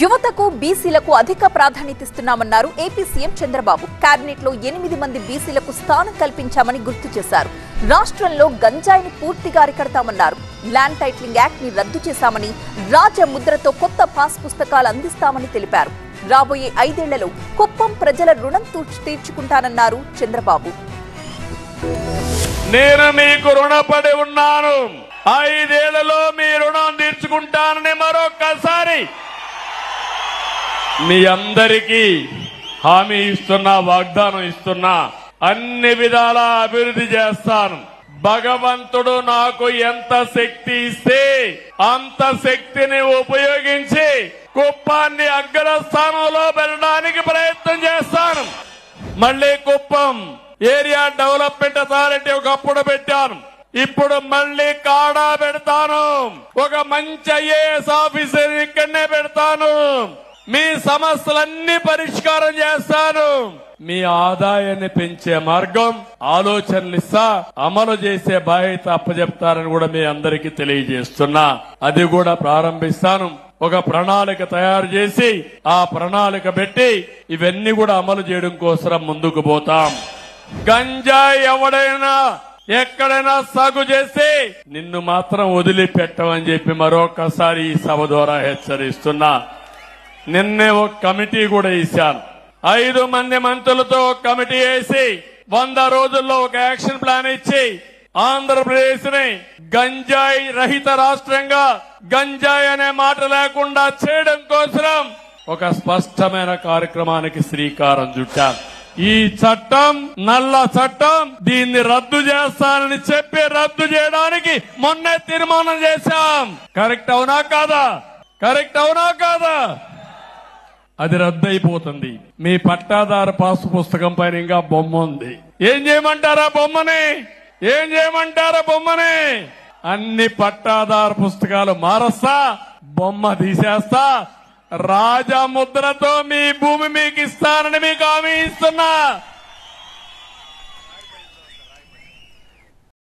యువతకు బీసీలకు అధిక ప్రాధాన్యత ఇస్తున్నామన్నారు ఏపీ సీఎం చంద్రబాబు. కేబినెట్ లో 8 మంది బీసీలకు స్థానం కల్పించామని గుర్తు చేశారు. రాష్ట్రంలో గంజాయిని పూర్తిగా అరికడతామన్నారు. ల్యాండ్ టైటిలింగ్ యాక్ట్ ని రద్దు చేశామని, రాజముద్రతో కొత్త పాస్ పుస్తకాలు అందిస్తామని తెలిపారు. రాబోయే 5 ఏళ్లలో కుప్పం ప్రజల రుణం తీర్చుకుంటానన్నారు చంద్రబాబు. నేను మీకు రుణపడి ఉన్నాను, 5 ఏళ్లలో మీ రుణం తీర్చుకుంటానని మరొక్కసారి మీ అందరికీ హామీ ఇస్తున్నా, వాగ్దానం ఇస్తున్నా. అన్ని విధాలా అభివృద్ధి చేస్తాను. భగవంతుడు నాకు ఎంత శక్తి ఇస్తే అంత శక్తిని ఉపయోగించి కుప్పాన్ని అగ్రస్థానంలో పెట్టడానికి ప్రయత్నం చేస్తాను. మళ్లీ కుప్పం ఏరియా డెవలప్మెంట్ అథారిటీ ఒకప్పుడు పెట్టాను, ఇప్పుడు మళ్లీ కాడా పెడతాను. ఒక మంచి ఐఏఎస్ ఆఫీసర్ ఇక్కడనే పెడతాను. మీ సమస్యలన్నీ పరిష్కారం చేస్తాను. మీ ఆదాయాన్ని పెంచే మార్గం ఆలోచనలు ఇస్తా, అమలు చేసే బాధ్యత అప్పచెప్తారని కూడా మీ అందరికీ తెలియజేస్తున్నా. అది కూడా ప్రారంభిస్తాను. ఒక ప్రణాళిక తయారు చేసి ఆ ప్రణాళిక పెట్టి ఇవన్నీ కూడా అమలు చేయడం కోసం ముందుకు పోతాం. గంజాయి ఎవడైనా ఎక్కడైనా సాగు చేసి నిన్ను మాత్రం వదిలిపెట్టమని చెప్పి మరొకసారి ఈ సభ ద్వారా హెచ్చరిస్తున్నా. నిన్నే ఒక కమిటీ కూడా వేశాను. 5 మంది మంత్రులతో ఒక కమిటీ వేసి 100 రోజుల్లో ఒక యాక్షన్ ప్లాన్ ఇచ్చి ఆంధ్రప్రదేశ్ ని గంజాయి రహిత రాష్ట్రంగా, గంజాయి అనే మాట లేకుండా చేయడం కోసం ఒక స్పష్టమైన కార్యక్రమానికి శ్రీకారం చుట్టాను. ఈ చట్టం నల్ల చట్టం, దీన్ని రద్దు చేస్తానని చెప్పి రద్దు చేయడానికి మొన్నే తీర్మానం చేశాం. కరెక్ట్ అవునా కాదా? కరెక్ట్ అవునా కాదా? అది రద్దు అయిపోతుంది. మీ పట్టాదారు పాస్ పుస్తకం పైన ఇంకా బొమ్మ ఉంది. ఏం చేయమంటారా బొమ్మని? ఏం చేయమంటారా బొమ్మని? అన్ని పట్టాదారు పుస్తకాలు మారస్తా, బొమ్మ తీసేస్తా, రాజముద్రతో మీ భూమి మీకు ఇస్తానని మీకు హామీ ఇస్తున్నా.